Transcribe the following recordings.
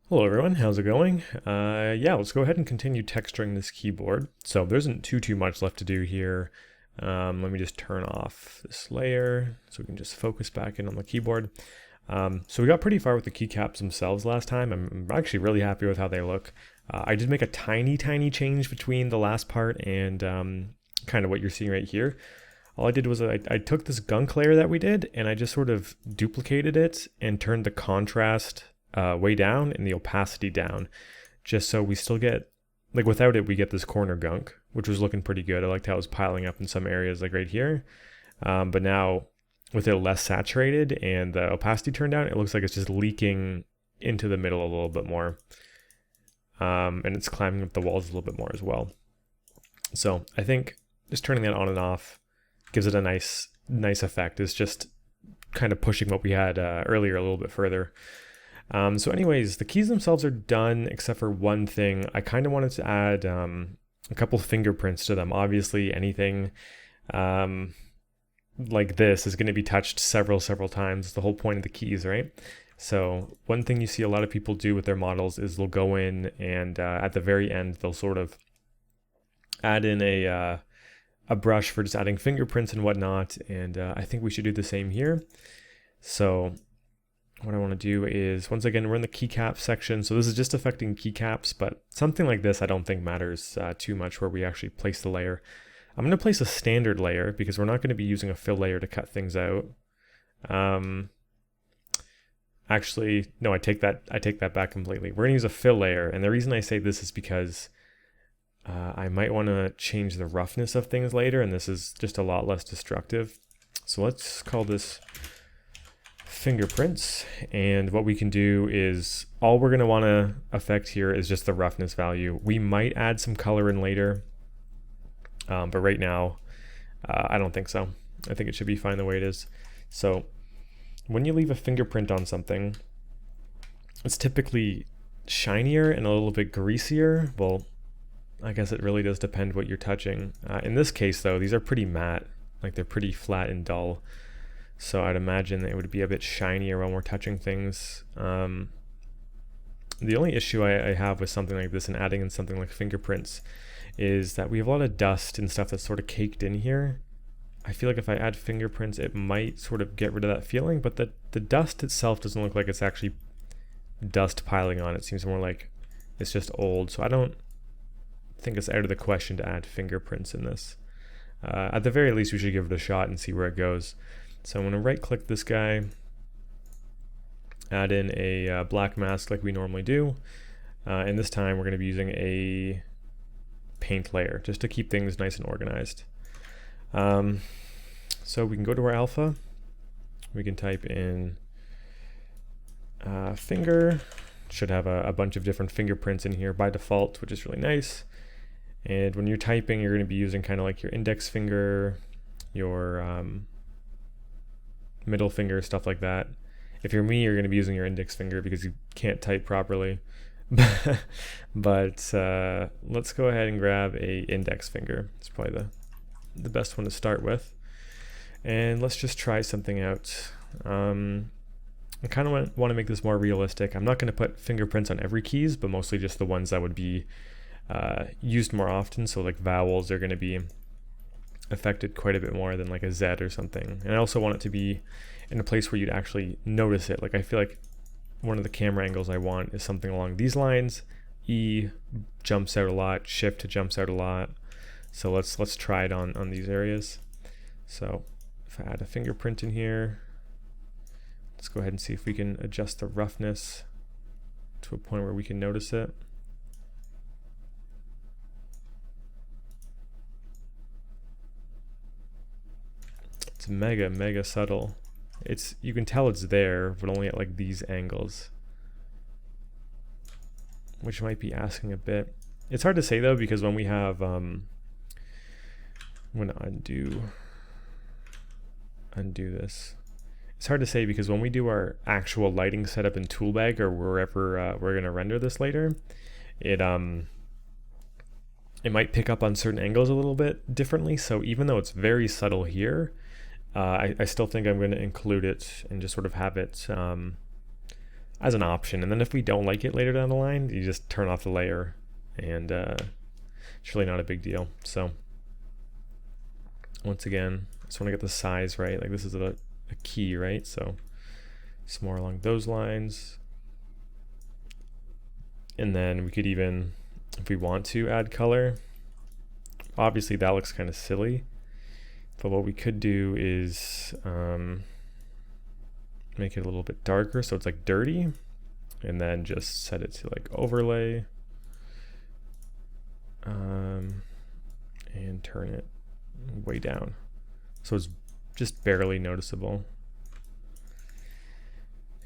Hello everyone, how's it going? Yeah, let's go ahead and continue texturing this keyboard. So there isn't too much left to do here. Let me just turn off this layer so we can just focus back in on the keyboard. So we got pretty far with the keycaps themselves last time. I'm actually really happy with how they look. I did make a tiny change between the last part and kind of what you're seeing right here. All I did was I took this gunk layer that we did and I just sort of duplicated it and turned the contrast way down and the opacity down, just so we still get, like, without it we get this corner gunk, which was looking pretty good. I liked how it was piling up in some areas, like right here, but now with it less saturated and the opacity turned down, it looks like it's just leaking into the middle a little bit more, and it's climbing up the walls a little bit more as well. So I think just turning that on and off gives it a nice effect. It's just kind of pushing what we had earlier a little bit further. So anyways, the keys themselves are done except for one thing. I kind of wanted to add a couple fingerprints to them. Obviously anything like this is going to be touched several times. It's the whole point of the keys, right? So one thing you see a lot of people do with their models is they'll go in and at the very end they'll sort of add in a brush for just adding fingerprints and whatnot, and I think we should do the same here. So what I want to do is, once again, we're in the keycap section. So this is just affecting keycaps, but something like this I don't think matters too much where we actually place the layer. I'm going to place a standard layer because we're not going to be using a fill layer to cut things out. Actually, no, I take that back completely. We're going to use a fill layer, and the reason I say this is because I might want to change the roughness of things later, and this is just a lot less destructive. So let's call this fingerprints, and what we can do is all we're going to want to affect here is just the roughness value. We might add some color in later, but right now I don't think so. I think it should be fine the way it is. So when you leave a fingerprint on something, it's typically shinier and a little bit greasier. Well, I guess it really does depend what you're touching. In this case though, these are pretty matte, like they're pretty flat and dull. So I'd imagine it would be a bit shinier when we're touching things. The only issue I have with something like this and adding in something like fingerprints is that we have a lot of dust and stuff that's sort of caked in here. I feel like if I add fingerprints, it might sort of get rid of that feeling, but the dust itself doesn't look like it's actually dust piling on. It seems more like it's just old. So I don't think it's out of the question to add fingerprints in this. At the very least, we should give it a shot and see where it goes. So I'm going to right click this guy, add in a black mask like we normally do, and this time we're going to be using a paint layer just to keep things nice and organized. So we can go to our alpha, we can type in finger, should have a bunch of different fingerprints in here by default, which is really nice. And when you're typing, you're going to be using kind of like your index finger, your middle finger, stuff like that. If you're me, you're going to be using your index finger because you can't type properly. But let's go ahead and grab a index finger. It's probably the best one to start with. And let's just try something out. I kind of want to make this more realistic. I'm not going to put fingerprints on every keys, but mostly just the ones that would be used more often. So like vowels are going to be affected quite a bit more than like a Z or something. And I also want it to be in a place where you'd actually notice it. Like I feel like one of the camera angles I want is something along these lines. E jumps out a lot, shift jumps out a lot. So let's try it on these areas. So if I add a fingerprint in here, let's go ahead and see if we can adjust the roughness to a point where we can notice it. It's mega subtle. You can tell it's there, but only at like these angles, which might be asking a bit. It's hard to say though, because when we have I'm gonna undo this. It's hard to say because when we do our actual lighting setup in toolbag or wherever we're gonna render this later, it might pick up on certain angles a little bit differently. So even though it's very subtle here, I still think I'm going to include it and just sort of have it as an option. And then if we don't like it later down the line, you just turn off the layer, and it's really not a big deal. So once again, I just want to get the size right. Like this is a key, right? So it's more along those lines. And then we could even, if we want to, add color. Obviously that looks kind of silly, but what we could do is make it a little bit darker so it's like dirty, and then just set it to like overlay, and turn it way down so it's just barely noticeable.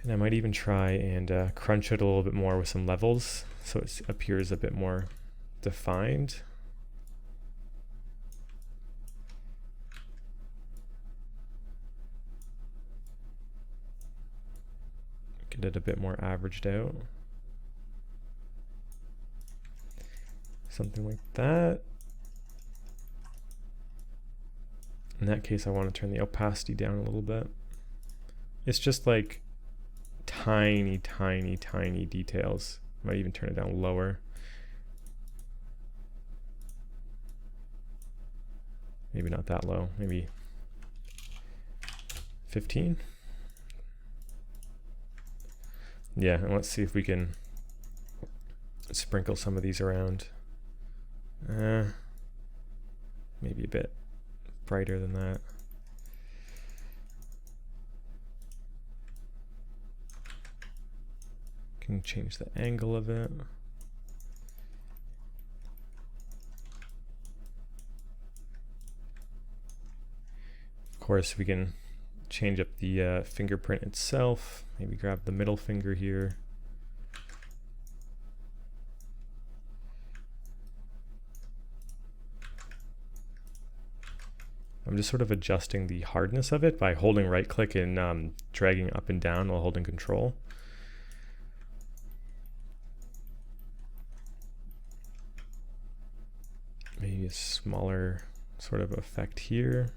And I might even try and crunch it a little bit more with some levels so it appears a bit more defined. Get it a bit more averaged out. Something like that. In that case, I want to turn the opacity down a little bit. It's just like tiny, tiny, tiny details. Might even turn it down lower. Maybe not that low, maybe 15. Yeah, and let's see if we can sprinkle some of these around. Maybe a bit brighter than that. Can change the angle of it. Of course, we can change up the fingerprint itself. Maybe grab the middle finger here. I'm just sort of adjusting the hardness of it by holding right click and dragging up and down while holding control. Maybe a smaller sort of effect here.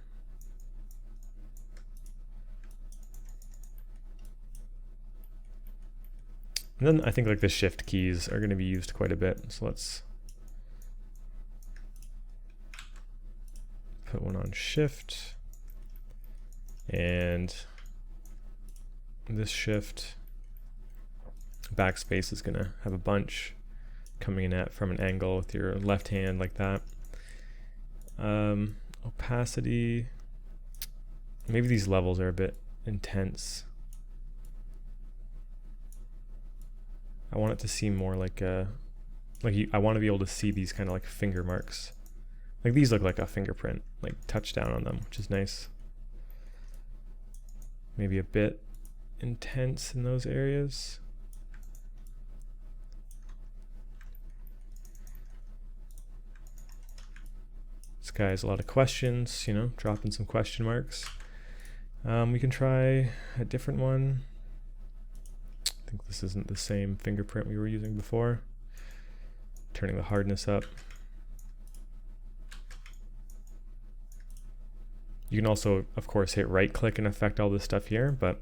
And then I think like the shift keys are going to be used quite a bit. So let's put one on shift, and this shift backspace is going to have a bunch coming in at from an angle with your left hand like that. Opacity, maybe these levels are a bit intense. I want it to seem more like I want to be able to see these kind of like finger marks. Like these look like a fingerprint, like touch down on them, which is nice. Maybe a bit intense in those areas. This guy has a lot of questions, you know, dropping some question marks. We can try a different one. I think this isn't the same fingerprint we were using before. Turning the hardness up. You can also, of course, hit right click and affect all this stuff here, but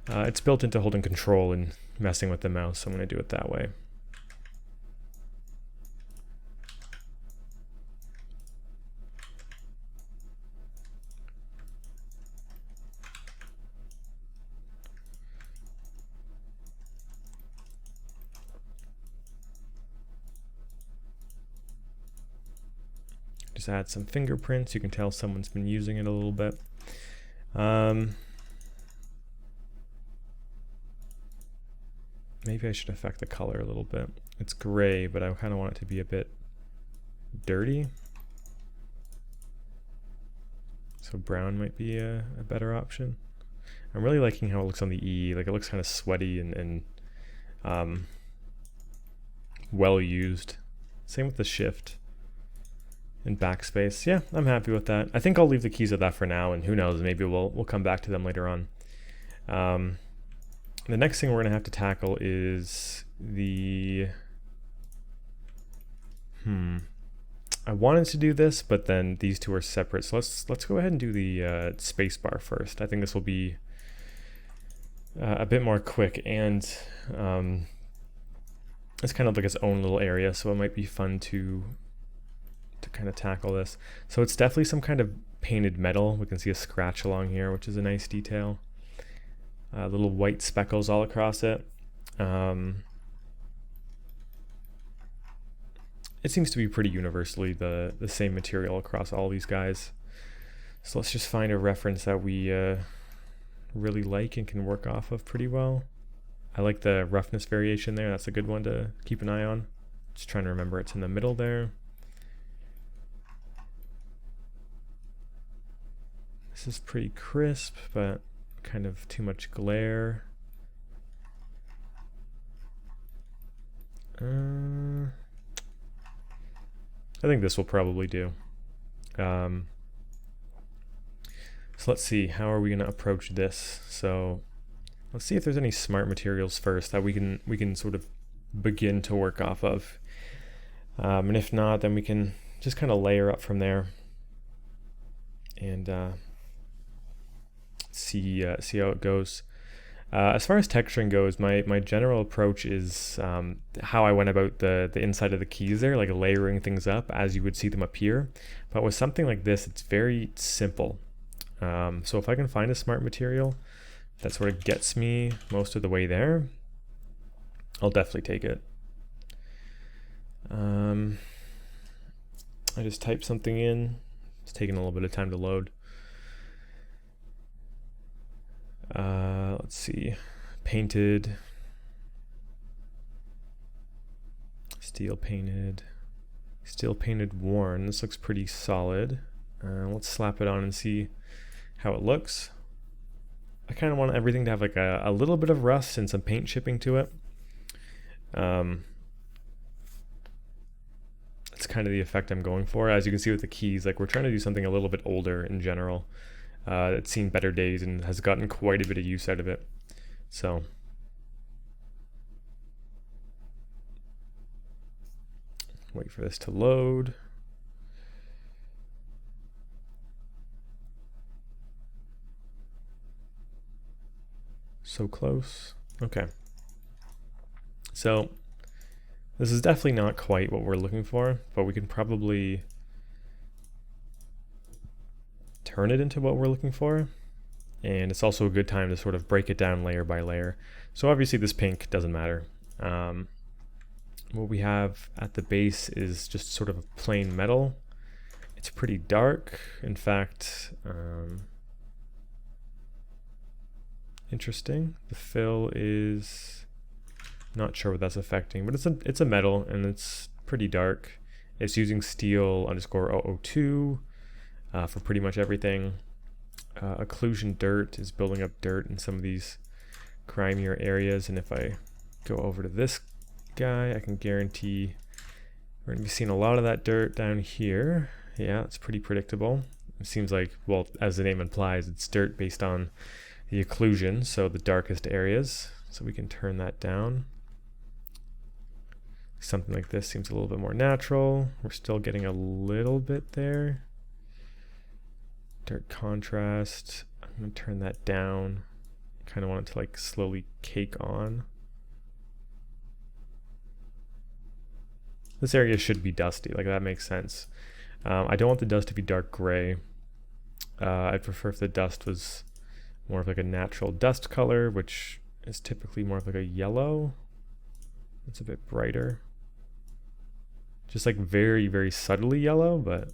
it's built into holding control and messing with the mouse, so I'm going to do it that way. Just add some fingerprints. You can tell someone's been using it a little bit. Maybe I should affect the color a little bit. It's gray, but I kind of want it to be a bit dirty. So brown might be a better option. I'm really liking how it looks on the E. Like it looks kind of sweaty and well used. Same with the shift and backspace. Yeah, I'm happy with that. I think I'll leave the keys at that for now, and who knows, maybe we'll come back to them later on. The next thing we're gonna have to tackle is the I wanted to do this, but then these two are separate. So let's go ahead and do the space bar first. I think this will be a bit more quick, and it's kind of like its own little area, so it might be fun to kind of tackle this. So it's definitely some kind of painted metal. We can see a scratch along here, which is a nice detail. Little white speckles all across it. It seems to be pretty universally the same material across all these guys. So let's just find a reference that we really like and can work off of pretty well. I like the roughness variation there. That's a good one to keep an eye on. Just trying to remember it's in the middle there. This is pretty crisp, but kind of too much glare. I think this will probably do. So let's see, how are we going to approach this? So let's see if there's any smart materials first that we can sort of begin to work off of. And if not, then we can just kind of layer up from there and see how it goes. As far as texturing goes, my general approach is how I went about the inside of the keys there, like layering things up as you would see them appear. But with something like this, it's very simple. So if I can find a smart material that sort of gets me most of the way there, I'll definitely take it. I just typed something in. It's taking a little bit of time to load. Let's see, painted, steel painted worn. This looks pretty solid. Let's slap it on and see how it looks. I kind of want everything to have like a little bit of rust and some paint chipping to it. That's kind of the effect I'm going for. As you can see with the keys, like we're trying to do something a little bit older in general. It's seen better days and has gotten quite a bit of use out of it. So wait for this to load. So close. Okay. So this is definitely not quite what we're looking for, but we can probably turn it into what we're looking for. And it's also a good time to sort of break it down layer by layer. So obviously this pink doesn't matter. What we have at the base is just sort of a plain metal. It's pretty dark. In fact, interesting. The fill is not sure what that's affecting, but it's a metal and it's pretty dark. It's using steel _ 002 for pretty much everything. Occlusion dirt is building up dirt in some of these grimier areas, and if I go over to this guy, I can guarantee we're going to be seeing a lot of that dirt down here. Yeah, it's pretty predictable. It seems like, well, as the name implies, it's dirt based on the occlusion, so the darkest areas. So we can turn that down. Something like this seems a little bit more natural. We're still getting a little bit there. Dirt contrast, I'm going to turn that down. Kind of want it to like slowly cake on. This area should be dusty, like that makes sense. I don't want the dust to be dark gray. I'd prefer if the dust was more of like a natural dust color, which is typically more of like a yellow. It's a bit brighter. Just like very, very subtly yellow, but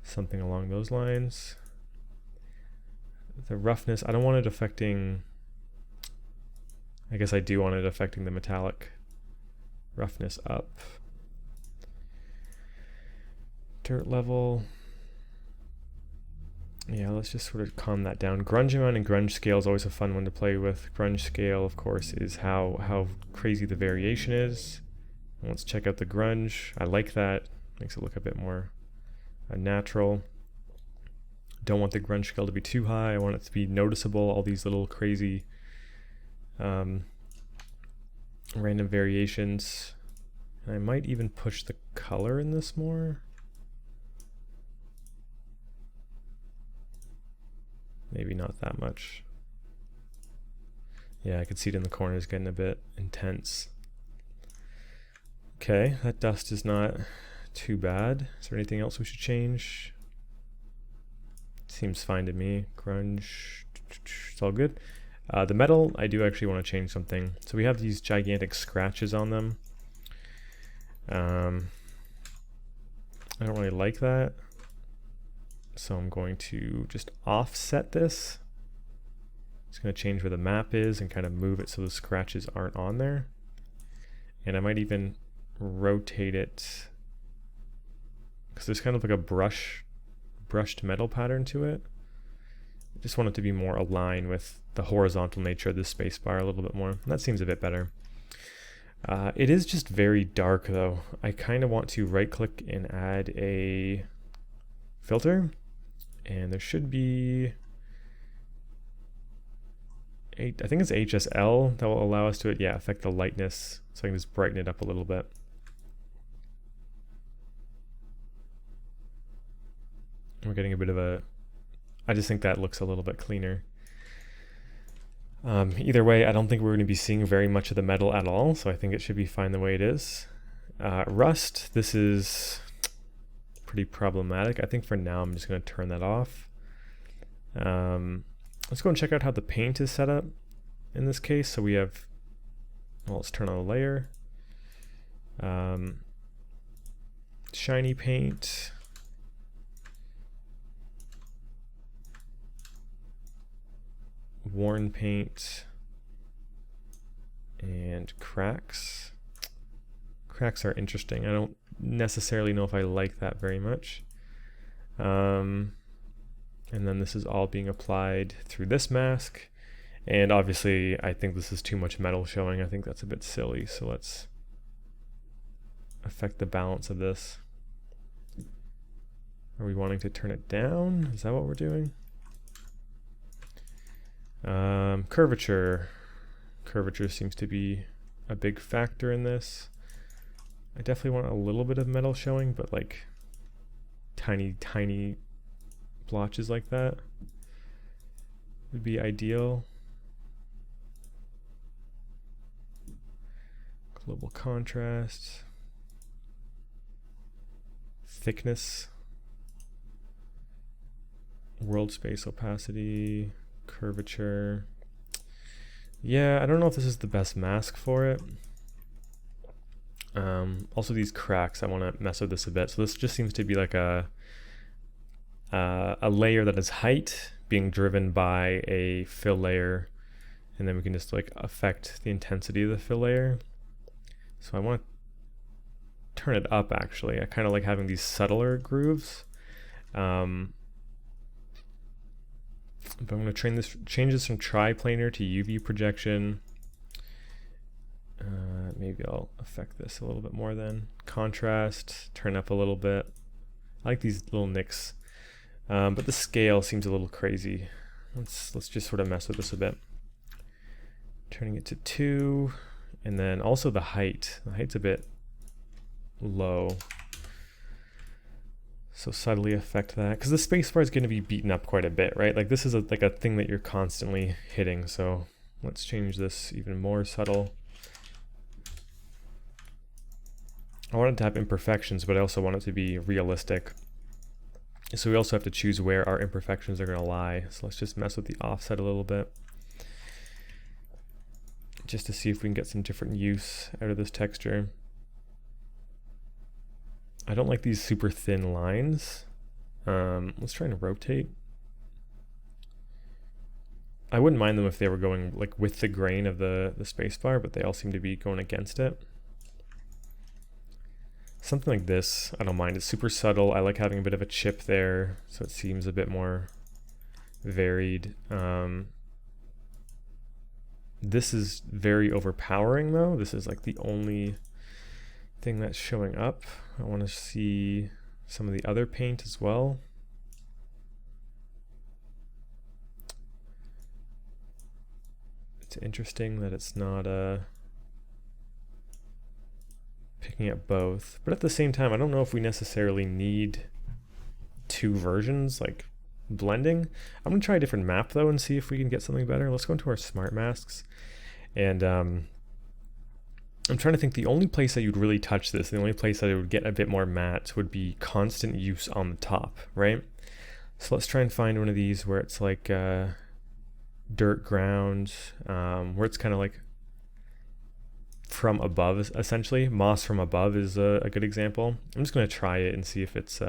something along those lines. The roughness, I don't want it affecting, I guess I do want it affecting the metallic roughness up. Dirt level, yeah, let's just sort of calm that down. Grunge amount and grunge scale is always a fun one to play with. Grunge scale, of course, is how crazy the variation is. And let's check out the grunge. I like that, makes it look a bit more natural. Don't want the grunge scale to be too high. I want it to be noticeable, all these little crazy random variations. And I might even push the color in this more. Maybe not that much. Yeah, I can see it in the corners getting a bit intense. Okay, that dust is not too bad. Is there anything else we should change? Seems fine to me. Grunge, it's all good. The metal, I do actually want to change something. So we have these gigantic scratches on them. I don't really like that. So I'm going to just offset this. Just going to change where the map is and kind of move it so the scratches aren't on there. And I might even rotate it because there's kind of like a brushed metal pattern to it. I just want it to be more aligned with the horizontal nature of this spacebar a little bit more. That seems a bit better. It is just very dark though. I kind of want to right click and add a filter, and there should be I think it's HSL that will allow us to affect the lightness, so I can just brighten it up a little bit. We're getting a bit of a, I just think that looks a little bit cleaner. Either way, I don't think we're going to be seeing very much of the metal at all, so I think it should be fine the way it is. Rust, this is pretty problematic. I think for now I'm just going to turn that off. Let's go and check out how the paint is set up in this case. So we have, well, let's turn on a layer. Shiny paint. Worn paint. And cracks. Cracks are interesting. I don't necessarily know if I like that very much. And then this is all being applied through this mask. And obviously, I think this is too much metal showing. I think that's a bit silly. So let's affect the balance of this. Are we wanting to turn it down? Is that what we're doing? Curvature. Curvature seems to be a big factor in this. I definitely want a little bit of metal showing, but like tiny blotches like that would be ideal. Global contrast. Thickness. World space opacity. Curvature. Yeah, I don't know if this is the best mask for it. Also these cracks, I want to mess with this a bit. So this just seems to be like a layer that is height being driven by a fill layer, and then we can just like affect the intensity of the fill layer. So I want to turn it up actually. I kind of like having these subtler grooves. But I'm going to change this from triplanar to UV projection. Maybe I'll affect this a little bit more then. Contrast, turn up a little bit. I like these little nicks. But the scale seems a little crazy. Let's just sort of mess with this a bit. Turning it to 2, and then also the height. The height's a bit low. So subtly affect that, because the spacebar is going to be beaten up quite a bit, right? Like this is like a thing that you're constantly hitting. So let's change this even more subtle. I want it to have imperfections, but I also want it to be realistic. So we also have to choose where our imperfections are going to lie. So let's just mess with the offset a little bit, just to see if we can get some different use out of this texture. I don't like these super thin lines. Let's try and rotate. I wouldn't mind them if they were going like with the grain of the spacebar, but they all seem to be going against it. Something like this, I don't mind. It's super subtle. I like having a bit of a chip there, so it seems a bit more varied. This is very overpowering though. This is like the only thing that's showing up. I want to see some of the other paint as well. It's interesting that it's not picking up both, but at the same time I don't know if we necessarily need two versions like blending. I'm gonna try a different map though and see if we can get something better. Let's go into our smart masks, And I'm trying to think, the only place that you'd really touch this, the only place that it would get a bit more matte would be constant use on the top, right? So let's try and find one of these where it's like dirt ground, where it's kind of like from above, essentially. Moss from above is a good example. I'm just going to try it and see if it's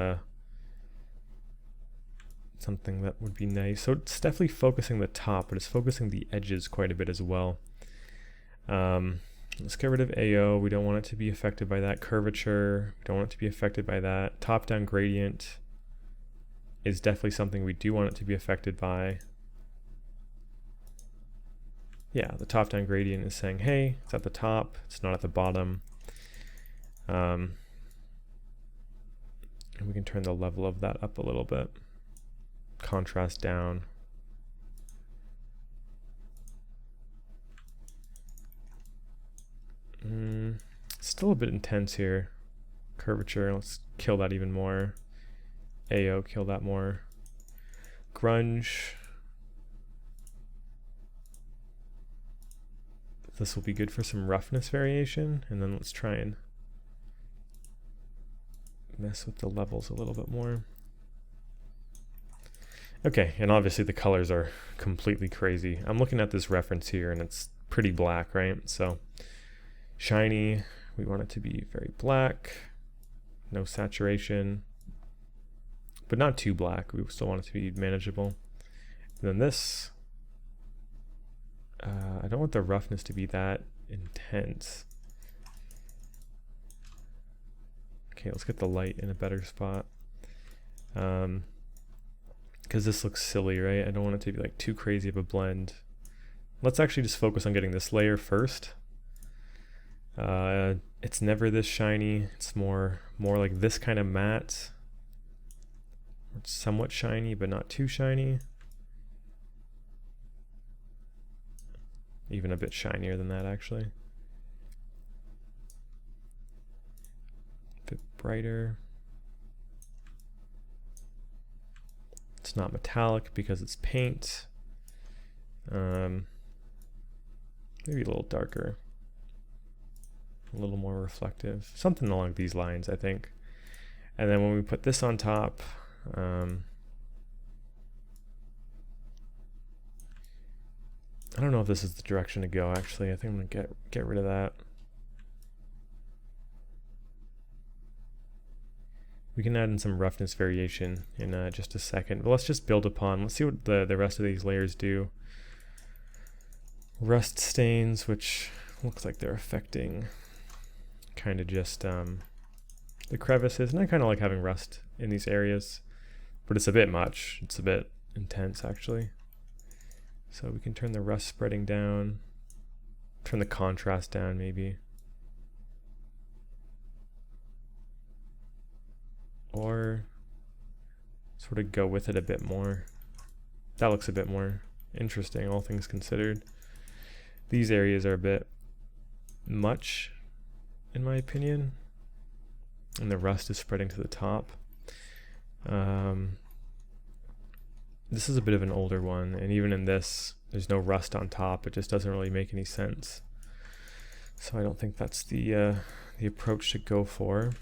something that would be nice. So it's definitely focusing the top, but it's focusing the edges quite a bit as well. Let's get rid of AO. We don't want it to be affected by that. Curvature, we don't want it to be affected by that. Top-down gradient is definitely something we do want it to be affected by. Yeah, the top-down gradient is saying, hey, it's at the top, it's not at the bottom. And we can turn the level of that up a little bit. Contrast down. Still a bit intense here. Curvature, let's kill that even more. AO, kill that more. Grunge. This will be good for some roughness variation, and then let's try and mess with the levels a little bit more. Okay, and obviously the colors are completely crazy. I'm looking at this reference here and it's pretty black, right? So shiny, we want it to be very black, no saturation, but not too black. We still want it to be manageable. And then this, I don't want the roughness to be that intense. Okay, let's get the light in a better spot. Because this looks silly, right? I don't want it to be like too crazy of a blend. Let's actually just focus on getting this layer first. It's never this shiny. It's more like this kind of matte. It's somewhat shiny, but not too shiny. Even a bit shinier than that, actually. A bit brighter. It's not metallic because it's paint. Maybe a little darker. A little more reflective. Something along these lines, I think. And then when we put this on top, I don't know if this is the direction to go, actually. I think I'm gonna get rid of that. We can add in some roughness variation in just a second, but let's just build upon. Let's see what the rest of these layers do. Rust stains, which looks like they're affecting kind of just the crevices, and I kind of like having rust in these areas, but it's a bit much. It's a bit intense, actually. So we can turn the rust spreading down, turn the contrast down maybe. Or sort of go with it a bit more. That looks a bit more interesting, all things considered. These areas are a bit much, in my opinion. And the rust is spreading to the top. This is a bit of an older one, and even in this, there's no rust on top. It just doesn't really make any sense. So I don't think that's the approach to go for.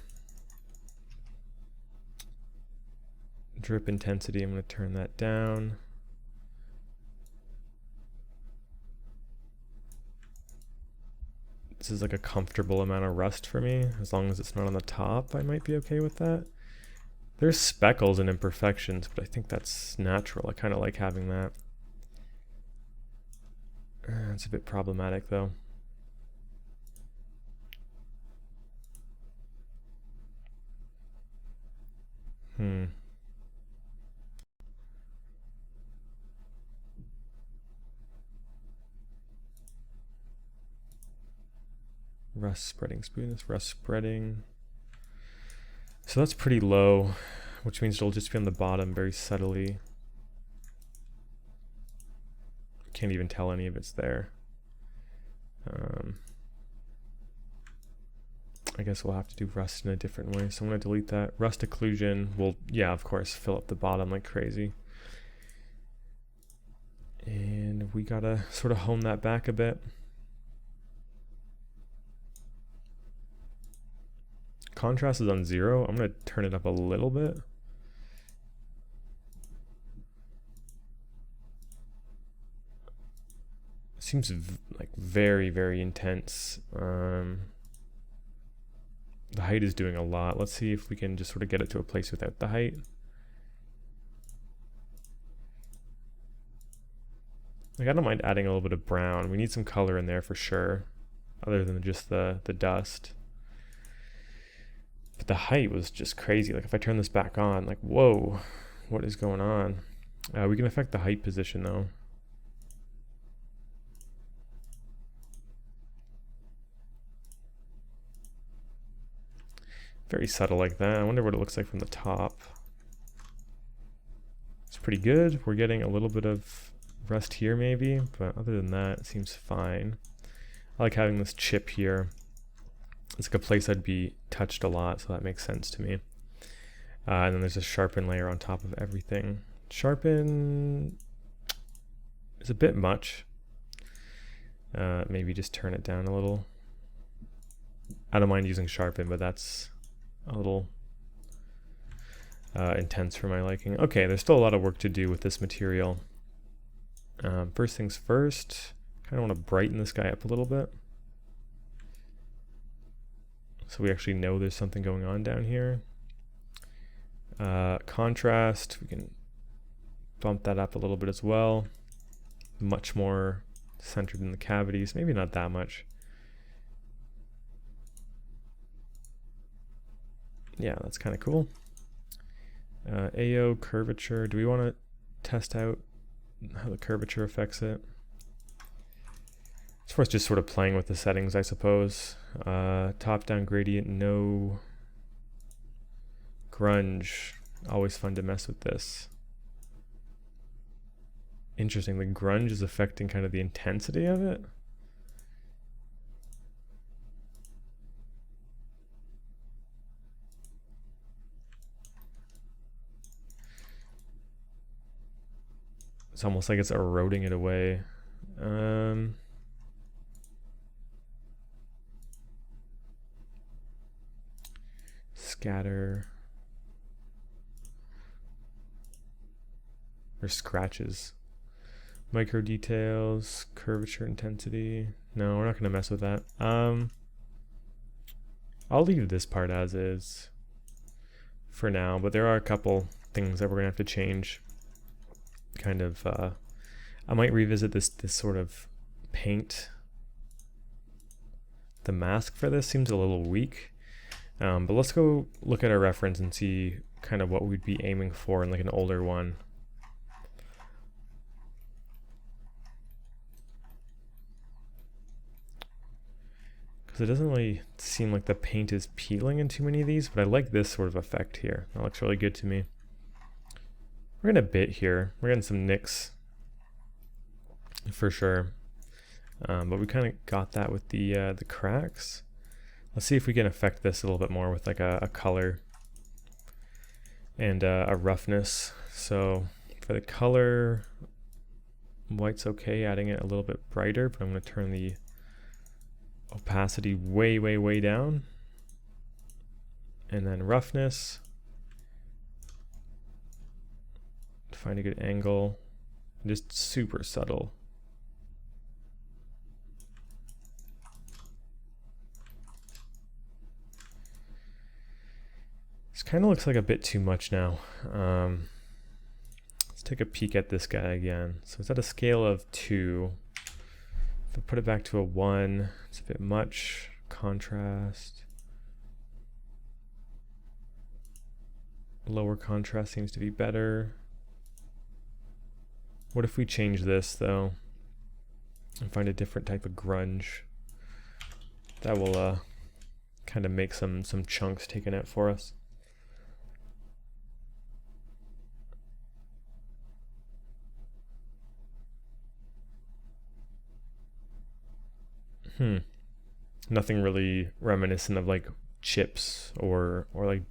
Drip intensity, I'm going to turn that down. This is like a comfortable amount of rust for me. As long as it's not on the top, I might be okay with that. There's speckles and imperfections, but I think that's natural. I kind of like having that. It's a bit problematic though. Rust spreading, smoothness, rust spreading. So that's pretty low, which means it'll just be on the bottom very subtly. Can't even tell any of it's there. I guess we'll have to do rust in a different way. So I'm going to delete that. Rust occlusion will, yeah, of course, fill up the bottom like crazy. And we got to sort of hone that back a bit. contrast is on 0. I'm going to turn it up a little bit. Seems like very, very intense. The height is doing a lot. Let's see if we can just sort of get it to a place without the height. Like, I don't mind adding a little bit of brown. We need some color in there for sure, other than just the dust. But the height was just crazy. Like, if I turn this back on, like, whoa, what is going on? We can affect the height position though. Very subtle like that. I wonder what it looks like from the top. It's pretty good. We're getting a little bit of rust here maybe, but other than that, it seems fine. I like having this chip here. It's like a place I'd be touched a lot, so that makes sense to me. And then there's a sharpen layer on top of everything. Sharpen is a bit much. Maybe just turn it down a little. I don't mind using sharpen, but that's a little intense for my liking. Okay, there's still a lot of work to do with this material. First things first, kind of want to brighten this guy up a little bit, so we actually know there's something going on down here. Contrast, we can bump that up a little bit as well. Much more centered in the cavities, maybe not that much. Yeah, that's kind of cool. AO curvature, do we want to test out how the curvature affects it? It's worth just sort of playing with the settings, I suppose. Top-down gradient, no. Grunge, always fun to mess with this. Interesting, the grunge is affecting kind of the intensity of it. It's almost like it's eroding it away. Scatter. Or scratches. Micro details, curvature intensity. No, we're not going to mess with that. I'll leave this part as is for now, but there are a couple things that we're going to have to change. Kind of, I might revisit this sort of paint. The mask for this seems a little weak, but let's go look at our reference and see kind of what we'd be aiming for in like an older one. Because it doesn't really seem like the paint is peeling in too many of these, but I like this sort of effect here. That looks really good to me. We're getting a bit here. We're getting some nicks for sure, but we kind of got that with the cracks. Let's see if we can affect this a little bit more with like a color and a roughness. So for the color, white's okay, adding it a little bit brighter, but I'm going to turn the opacity way, way, way down. And then roughness. Find a good angle, just super subtle. This kind of looks like a bit too much now. Let's take a peek at this guy again. So it's at a scale of 2. If I put it back to a 1, it's a bit much. Contrast. Lower contrast seems to be better. What if we change this though and find a different type of grunge? That will kind of make some chunks taken out for us. Nothing really reminiscent of like chips or like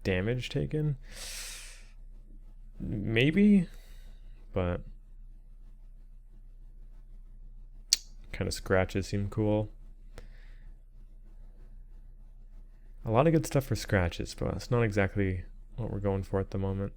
damage taken. Maybe. But kind of scratches seem cool. A lot of good stuff for scratches, but it's not exactly what we're going for at the moment.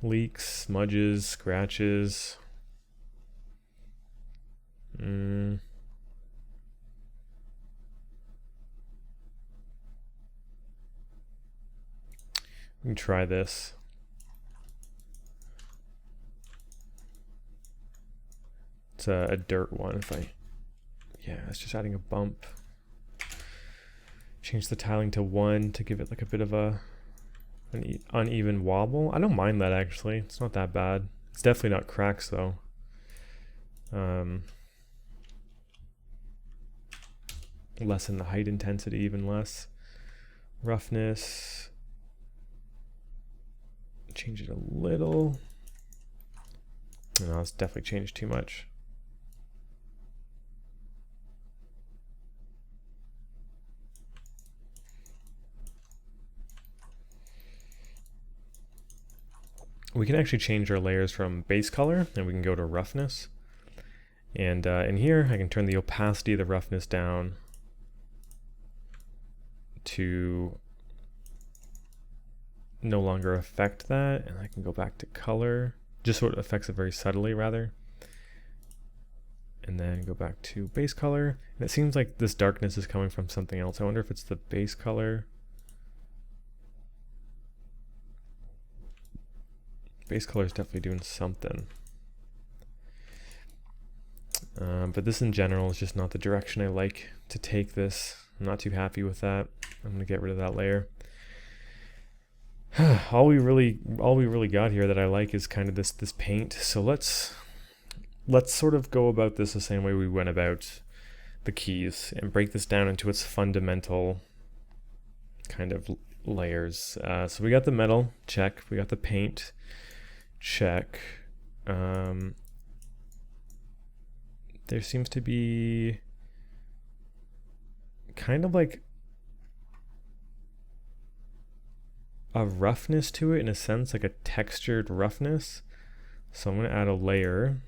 Leaks, smudges, scratches. We can try this. It's a dirt one. Yeah, it's just adding a bump. Change the tiling to 1 to give it like a bit of an uneven wobble. I don't mind that actually. It's not that bad. It's definitely not cracks though. Lessen the height intensity even less. Roughness. Change it a little. No, it's definitely changed too much. We can actually change our layers from base color, and we can go to roughness. And in here, I can turn the opacity of the roughness down to no longer affect that, and I can go back to color, just so it affects it very subtly rather. And then go back to base color, and it seems like this darkness is coming from something else. I wonder if it's the base color. Base color is definitely doing something. But this in general is just not the direction I like to take this. I'm not too happy with that. I'm gonna get rid of that layer. all we really got here that I like is kind of this paint. So let's sort of go about this the same way we went about the keys and break this down into its fundamental kind of layers. So we got the metal, check. We got the paint, check. There seems to be kind of like a roughness to it in a sense, like a textured roughness. So I'm going to add a layer,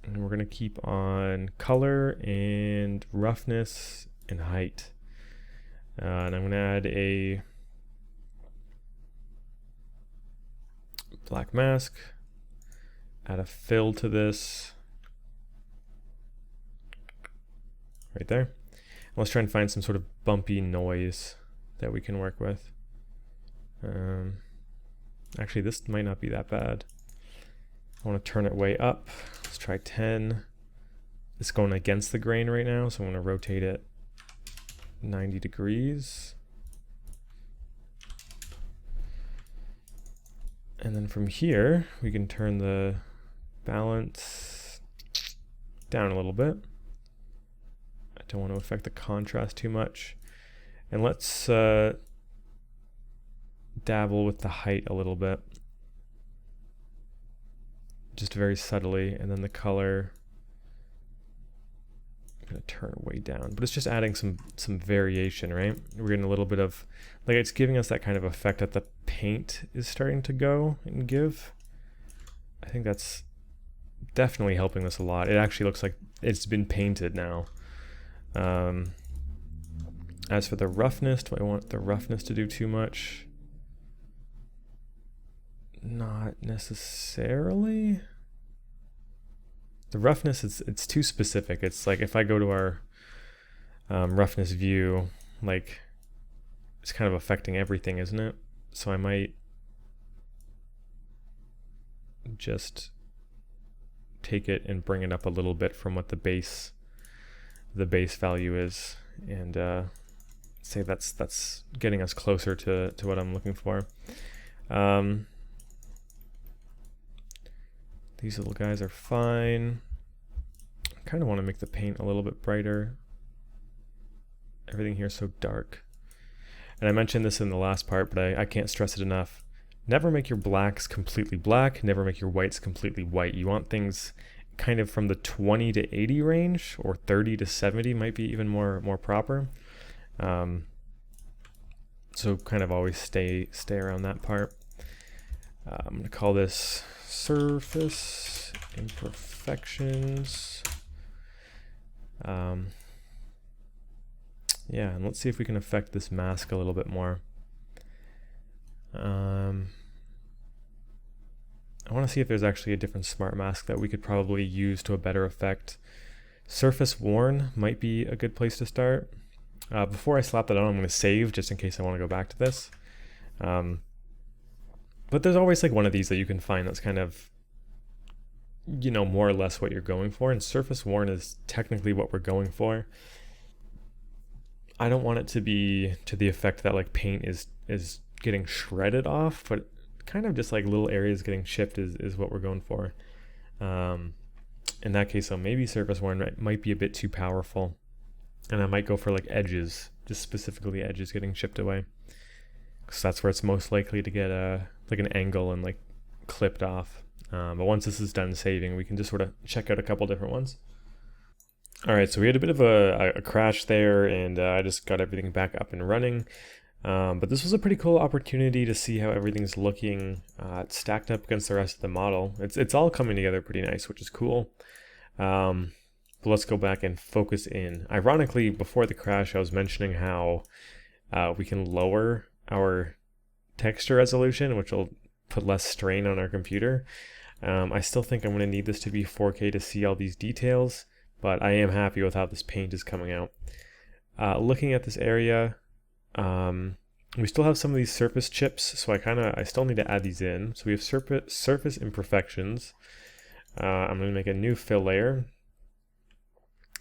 and we're going to keep on color and roughness and height. And I'm going to add a black mask, add a fill to this right there. Let's try and find some sort of bumpy noise that we can work with. Actually, this might not be that bad. I want to turn it way up. Let's try 10. It's going against the grain right now, so I'm going to rotate it 90 degrees. And then from here, we can turn the balance down a little bit. I don't want to affect the contrast too much. And let's dabble with the height a little bit. Just very subtly. And then the color, I'm going to turn it way down. But it's just adding some variation, right? We're getting a little bit of, like, it's giving us that kind of effect that the paint is starting to go and give. I think that's definitely helping this a lot. It actually looks like it's been painted now. As for the roughness, do I want the roughness to do too much? Not necessarily. The roughness, it's too specific. It's like if I go to our roughness view, like it's kind of affecting everything, isn't it? So I might just take it and bring it up a little bit from what the base value is, and say that's getting us closer to what I'm looking for. These little guys are fine. I kind of want to make the paint a little bit brighter. Everything here is so dark. And I mentioned this in the last part, but I can't stress it enough. Never make your blacks completely black. Never make your whites completely white. You want things kind of from the 20 to 80 range, or 30 to 70 might be even more proper. So kind of always stay around that part. I'm going to call this surface imperfections. Yeah, and let's see if we can affect this mask a little bit more. I want to see if there's actually a different smart mask that we could probably use to a better effect. Surface worn might be a good place to start. Before I slap that on, I'm going to save just in case I want to go back to this. But there's always like one of these that you can find that's kind of, you know, more or less what you're going for, and surface worn is technically what we're going for. I don't want it to be to the effect that like paint is getting shredded off, but kind of just like little areas getting chipped is what we're going for. In that case, so maybe surface worn might be a bit too powerful, and I might go for like edges, just specifically edges getting chipped away, because that's where it's most likely to get like an angle and like clipped off. But once this is done saving, we can just sort of check out a couple different ones. All right, so we had a bit of a crash there, and I just got everything back up and running. But this was a pretty cool opportunity to see how everything's looking stacked up against the rest of the model. It's all coming together pretty nice, which is cool. But let's go back and focus in. Ironically, before the crash, I was mentioning how we can lower our texture resolution, which will put less strain on our computer. I still think I'm going to need this to be 4K to see all these details, but I am happy with how this paint is coming out. Looking at this area, we still have some of these surface chips, so I still need to add these in. So we have surface imperfections. I'm going to make a new fill layer,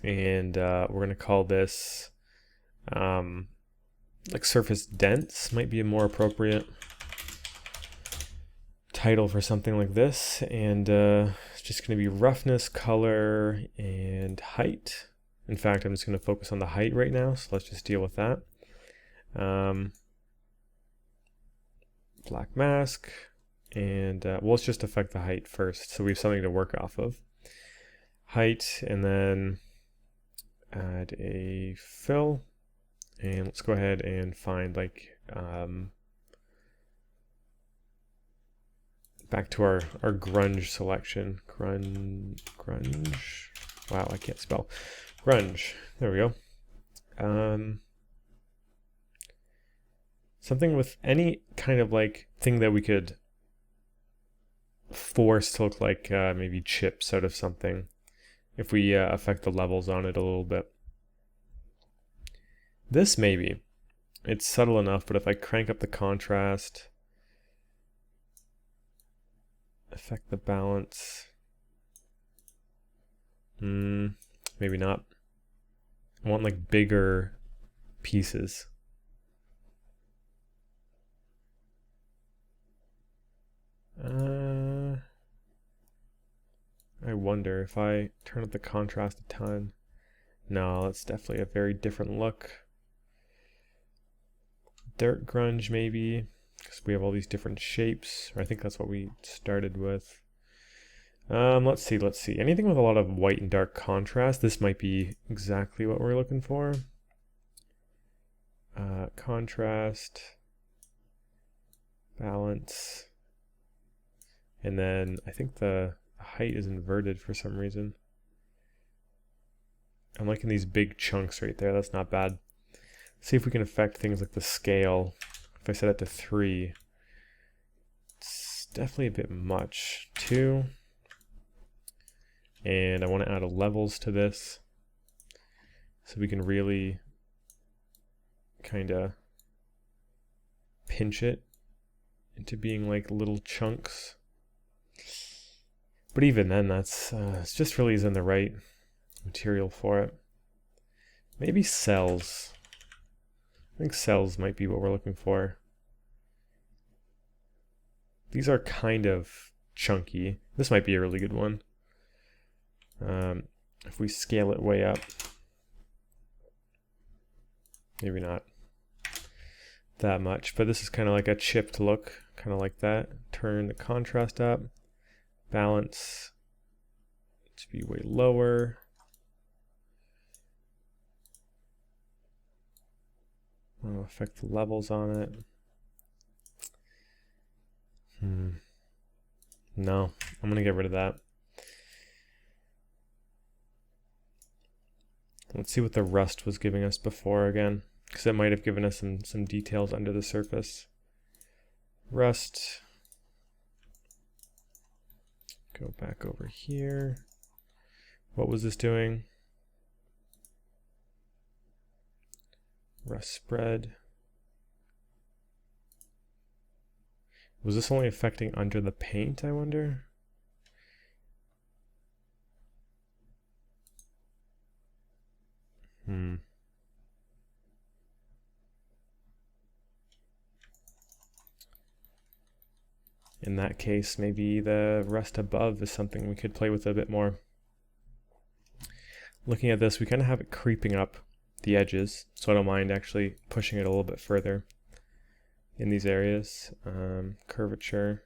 and we're going to call this like surface dents might be a more appropriate title for something like this. And it's just going to be roughness, color, and height. In fact, I'm just going to focus on the height right now, so let's just deal with that. Black mask, and well, let's just affect the height first, so we have something to work off of. Height, and then add a fill, and let's go ahead and find like back to our grunge selection. Grunge. Wow, I can't spell. Grunge. There we go. Something with any kind of like thing that we could force to look like maybe chips out of something if we affect the levels on it a little bit. This maybe. It's subtle enough, but if I crank up the contrast, affect the balance, maybe not. I want like bigger pieces. I wonder if I turn up the contrast a ton. No, that's definitely a very different look. Dirt grunge maybe, because we have all these different shapes. Or I think that's what we started with. Let's see. Anything with a lot of white and dark contrast, this might be exactly what we're looking for. Contrast, balance, and then I think the height is inverted for some reason. I'm liking these big chunks right there. That's not bad. Let's see if we can affect things like the scale. If I set it to 3, it's definitely a bit much. 2. And I want to add a levels to this so we can really kind of pinch it into being like little chunks. But even then, that's it just really isn't the right material for it. Maybe cells. I think cells might be what we're looking for. These are kind of chunky. This might be a really good one. If we scale it way up, maybe not that much, but this is kind of like a chipped look, kind of like that. Turn the contrast up, balance to be way lower. I'll affect the levels on it. No, I'm going to get rid of that. Let's see what the rust was giving us before again, because it might have given us some details under the surface. Rust. Go back over here. What was this doing? Rust spread. Was this only affecting under the paint, I wonder? In that case, maybe the rust above is something we could play with a bit more. Looking at this, we kind of have it creeping up the edges, so I don't mind actually pushing it a little bit further in these areas. Curvature.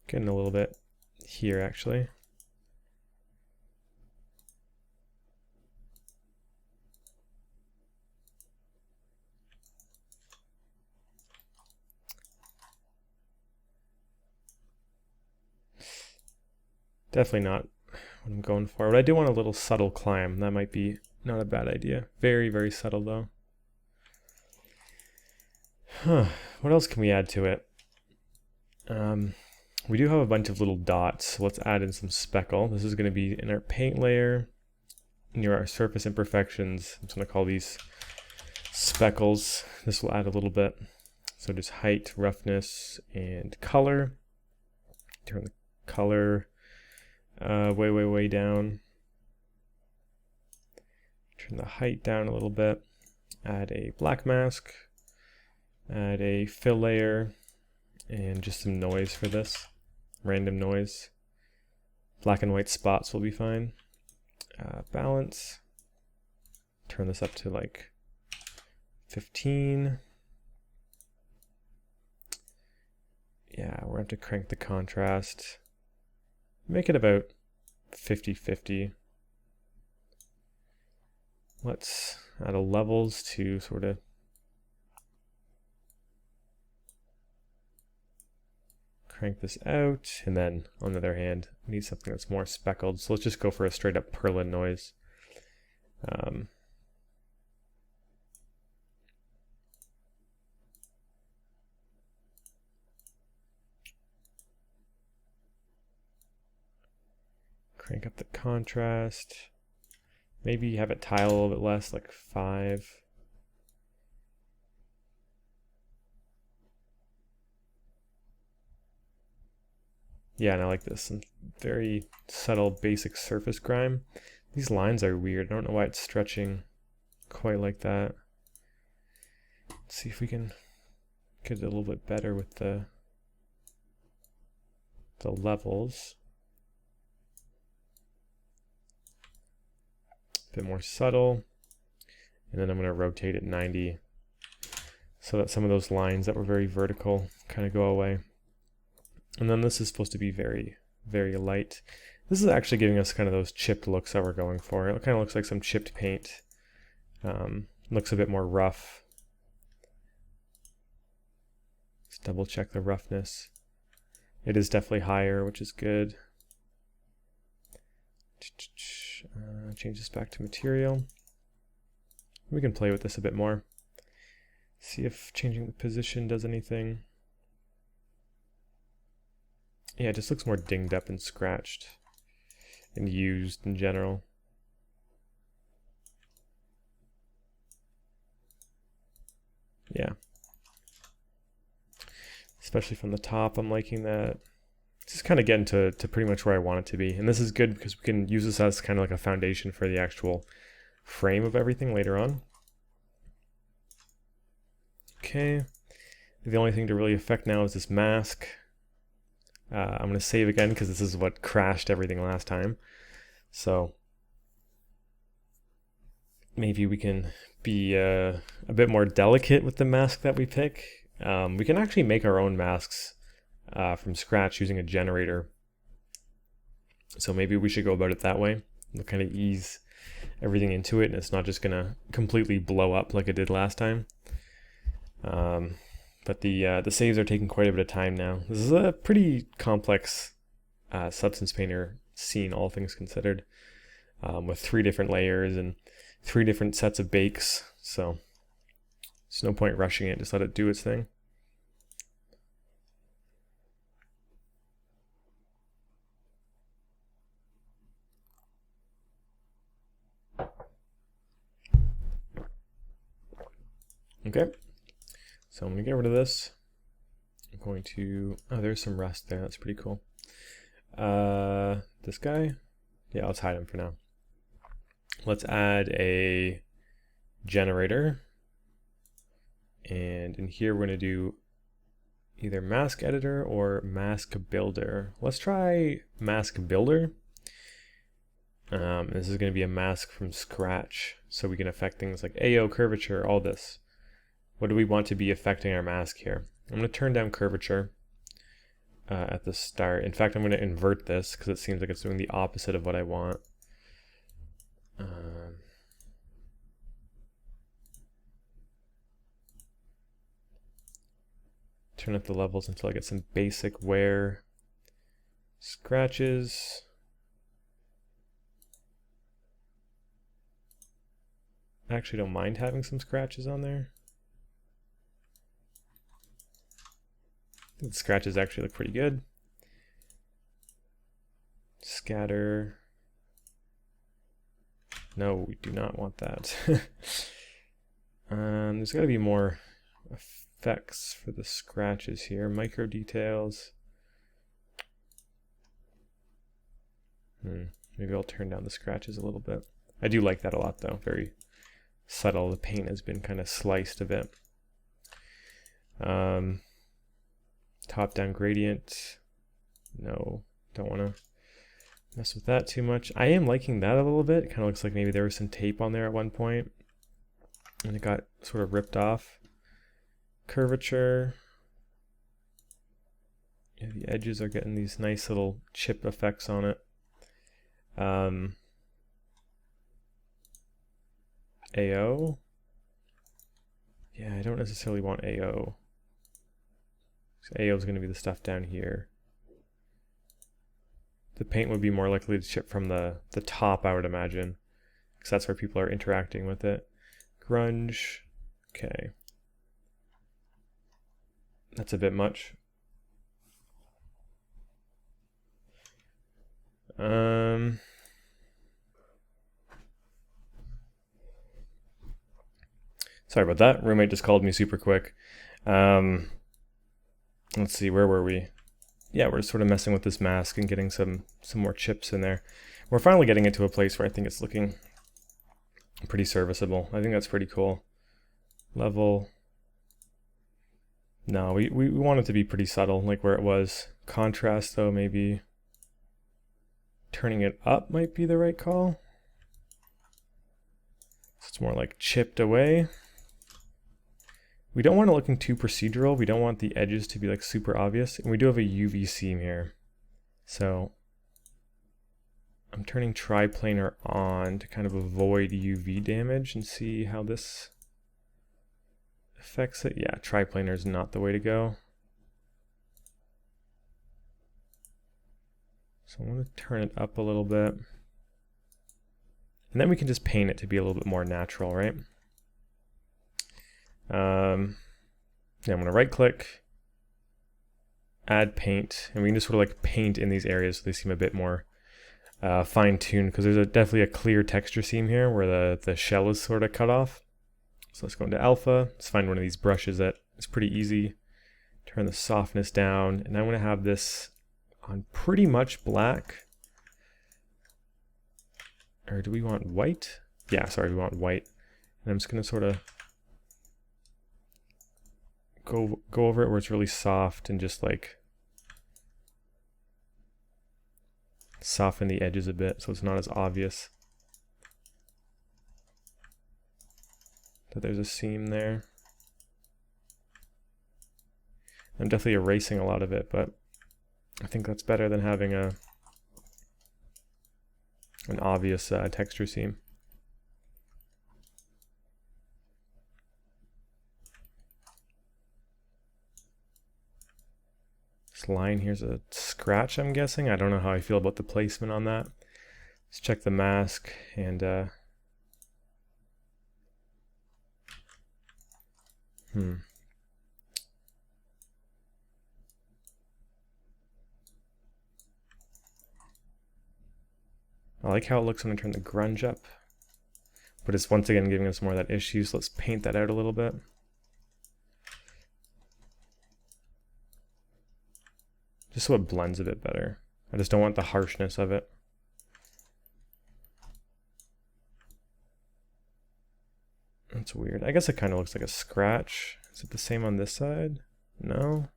Getting a little bit here actually. Definitely not what I'm going for, but I do want a little subtle climb. That might be not a bad idea. Very, very subtle though. What else can we add to it? We do have a bunch of little dots, so let's add in some speckle. This is going to be in our paint layer, near our surface imperfections. I'm just going to call these speckles. This will add a little bit. So just height, roughness, and color. Turn the color way down. Turn the height down a little bit. Add a black mask. Add a fill layer. And just some noise for this. Random noise. Black and white spots will be fine. Balance. Turn this up to like 15. Yeah, we're going to have to crank the contrast. Make it about 50-50. Let's add a levels to sort of crank this out, and then on the other hand, we need something that's more speckled. So let's just go for a straight up Perlin noise. Crank up the contrast. Maybe have it tile a little bit less, like 5. Yeah, and I like this. Some very subtle basic surface grime. These lines are weird. I don't know why it's stretching quite like that. Let's see if we can get it a little bit better with the levels. A bit more subtle. And then I'm going to rotate it 90 so that some of those lines that were very vertical kind of go away. And then this is supposed to be very, very light. This is actually giving us kind of those chipped looks that we're going for. It kind of looks like some chipped paint. Looks a bit more rough. Let's double check the roughness. It is definitely higher, which is good. Change this back to material. We can play with this a bit more. See if changing the position does anything. Yeah, it just looks more dinged up and scratched and used in general. Yeah. Especially from the top, I'm liking that. Just kind of getting to pretty much where I want it to be. And this is good because we can use this as kind of like a foundation for the actual frame of everything later on. Okay. The only thing to really affect now is this mask. I'm going to save again because this is what crashed everything last time. So maybe we can be a bit more delicate with the mask that we pick. We can actually make our own masks from scratch using a generator. So maybe we should go about it that way. We'll kind of ease everything into it, and it's not just gonna completely blow up like it did last time. But the saves are taking quite a bit of time now. This is a pretty complex Substance Painter scene, all things considered, with 3 different layers and 3 different sets of bakes. So there's no point rushing it. Just let it do its thing. Okay, so I'm going to get rid of this. I'm going to, oh, there's some rust there. That's pretty cool. This guy, yeah, let's hide him for now. Let's add a generator. And in here, we're going to do either mask editor or mask builder. Let's try mask builder. This is going to be a mask from scratch, so we can affect things like AO, curvature, all this. What do we want to be affecting our mask here? I'm going to turn down curvature at the start. In fact, I'm going to invert this because it seems like it's doing the opposite of what I want. Turn up the levels until I get some basic wear scratches. I actually don't mind having some scratches on there. The scratches actually look pretty good. Scatter. No, we do not want that. There's got to be more effects for the scratches here. Micro details. Maybe I'll turn down the scratches a little bit. I do like that a lot though. Very subtle. The paint has been kind of sliced a bit. Top-down gradient. No, don't want to mess with that too much. I am liking that a little bit. It kind of looks like maybe there was some tape on there at one point and it got sort of ripped off. Curvature. Yeah, the edges are getting these nice little chip effects on it. AO. Yeah, I don't necessarily want AO. So AO is going to be the stuff down here. The paint would be more likely to chip from the top, I would imagine, because that's where people are interacting with it. Grunge. Okay. That's a bit much. Sorry about that. Roommate just called me super quick. Let's see, where were we? Yeah, we're just sort of messing with this mask and getting some more chips in there. We're finally getting it to a place where I think it's looking pretty serviceable. I think that's pretty cool. Level. No, we want it to be pretty subtle, like where it was. Contrast, though, maybe turning it up might be the right call. So it's more like chipped away. We don't want it looking too procedural. We don't want the edges to be like super obvious. And we do have a UV seam here. So I'm turning triplanar on to kind of avoid UV damage and see how this affects it. Yeah, triplanar is not the way to go. So I'm going to turn it up a little bit. And then we can just paint it to be a little bit more natural, right? Yeah, I'm going to right click, add paint, and we can just sort of like paint in these areas so they seem a bit more fine-tuned, because there's definitely a clear texture seam here where the shell is sort of cut off. So let's go into alpha. Let's find one of these brushes that is pretty easy. Turn the softness down, and I'm going to have this on pretty much black. Or do we want white? Yeah, sorry, we want white. And I'm just going to sort of go over it where it's really soft and just like soften the edges a bit so it's not as obvious that there's a seam there. I'm definitely erasing a lot of it, but I think that's better than having a an obvious texture seam. This line here's a scratch, I'm guessing. I don't know how I feel about the placement on that. Let's check the mask and I like how it looks when I turn the grunge up, but it's once again giving us more of that issue, so let's paint that out a little bit. Just so it blends a bit better. I just don't want the harshness of it. That's weird. I guess it kind of looks like a scratch. Is it the same on this side? No?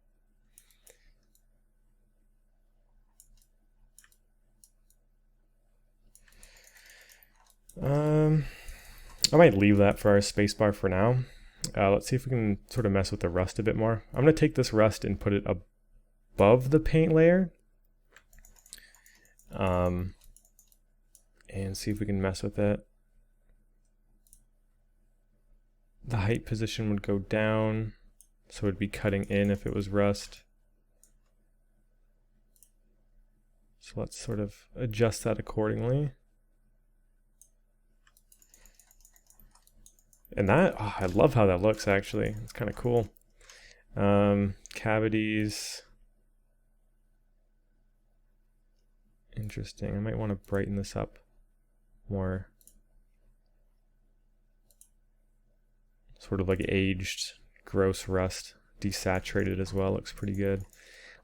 I might leave that for our spacebar for now. Let's see if we can sort of mess with the rust a bit more. I'm going to take this rust and put it above the paint layer. And see if we can mess with it. The height position would go down, so it would be cutting in if it was rust. So let's sort of adjust that accordingly. And that, oh, I love how that looks actually. It's kind of cool. Cavities. Interesting. I might want to brighten this up more. Sort of like aged, gross rust. Desaturated as well. Looks pretty good.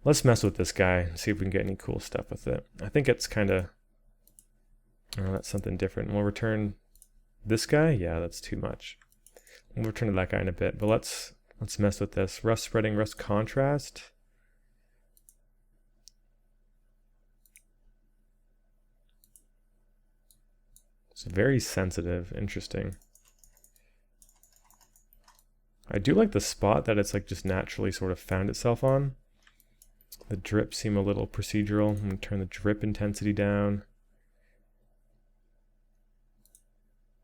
Let's mess with this guy and see if we can get any cool stuff with it. I think it's kind of... Oh, that's something different. We'll return this guy. Yeah, that's too much. We'll return to that guy in a bit. But let's mess with this. Rust spreading, rust contrast. It's very sensitive. Interesting. I do like the spot that it's like just naturally sort of found itself on. The drips seem a little procedural. I'm going to turn the drip intensity down.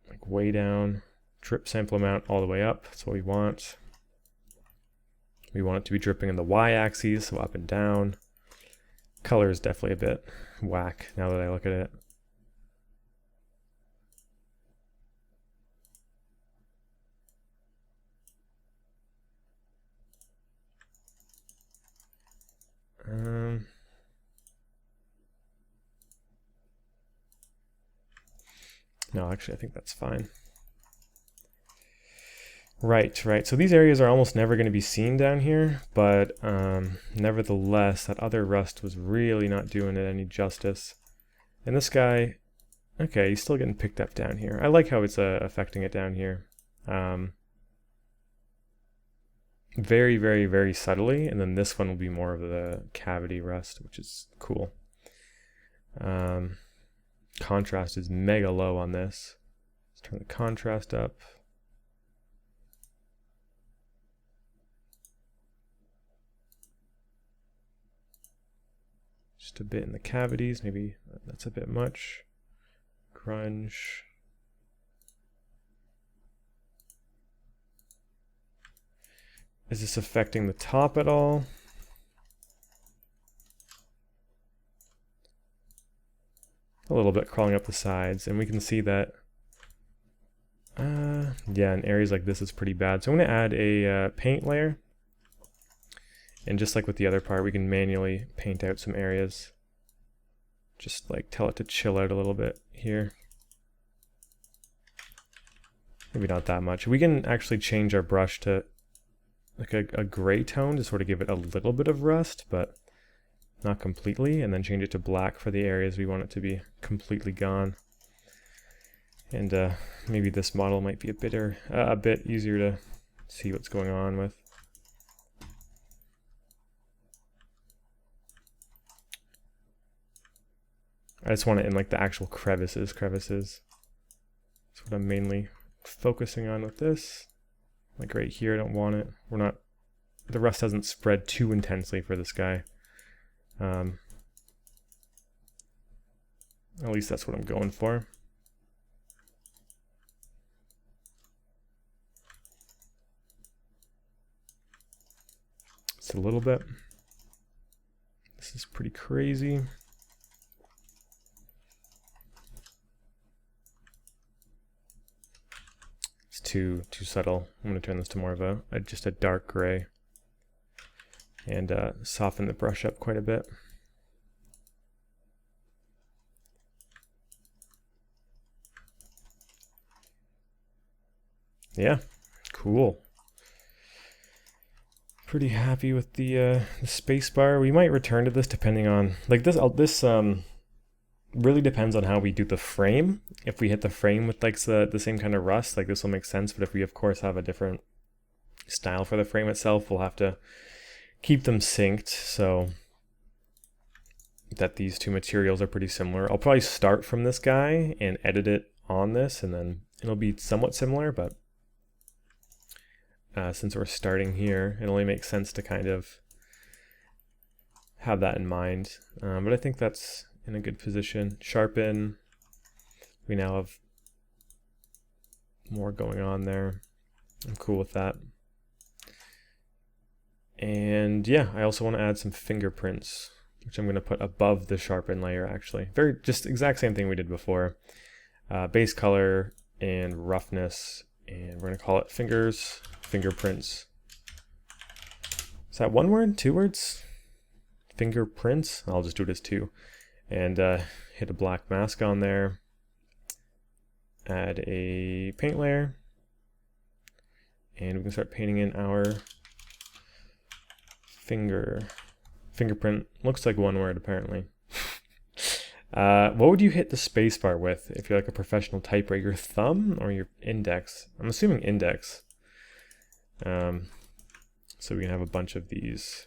Like way down. Drip sample amount all the way up. That's what we want. We want it to be dripping in the y-axis, so up and down. Color is definitely a bit whack now that I look at it. No, actually, I think that's fine. Right. So these areas are almost never going to be seen down here, but nevertheless, that other rust was really not doing it any justice. And this guy, okay, he's still getting picked up down here. I like how it's affecting it down here. Very, very, very subtly, and then this one will be more of the cavity rust, which is cool. Contrast is mega low on this. Let's turn the contrast up. Just a bit in the cavities, maybe that's a bit much. Grunge. Is this affecting the top at all? A little bit crawling up the sides, and we can see that yeah, in areas like this it's pretty bad. So I'm going to add a paint layer, and just like with the other part, we can manually paint out some areas. Just like tell it to chill out a little bit here. Maybe not that much. We can actually change our brush to like a gray tone to sort of give it a little bit of rust, but not completely, and then change it to black for the areas we want it to be completely gone. And maybe this model might be a bit easier to see what's going on with. I just want it in like the actual crevices. That's what I'm mainly focusing on with this. Like right here, I don't want it. The rust hasn't spread too intensely for this guy. At least that's what I'm going for. Just a little bit. This is pretty crazy. It's too subtle. I'm going to turn this to more of a just a dark gray and soften the brush up quite a bit. Yeah, cool. Pretty happy with the space bar. We might return to this depending on, like this really depends on how we do the frame. If we hit the frame with like the same kind of rust, like this will make sense. But if we of course have a different style for the frame itself, we'll have to keep them synced so that these two materials are pretty similar. I'll probably start from this guy and edit it on this, and then it'll be somewhat similar, but since we're starting here, it only makes sense to kind of have that in mind. But I think that's in a good position. Sharpen. We now have more going on there. I'm cool with that. And yeah, I also want to add some fingerprints, which I'm going to put above the sharpen layer actually. Just exact same thing we did before. Base color and roughness, and we're going to call it fingerprints. Is that one word? 2 words? Fingerprints? I'll just do it as 2. And hit a black mask on there. Add a paint layer. And we can start painting in our fingerprint. Looks like one word apparently. What would you hit the spacebar with if you're like a professional typewriter? Your thumb or your index? I'm assuming index. So we can have a bunch of these,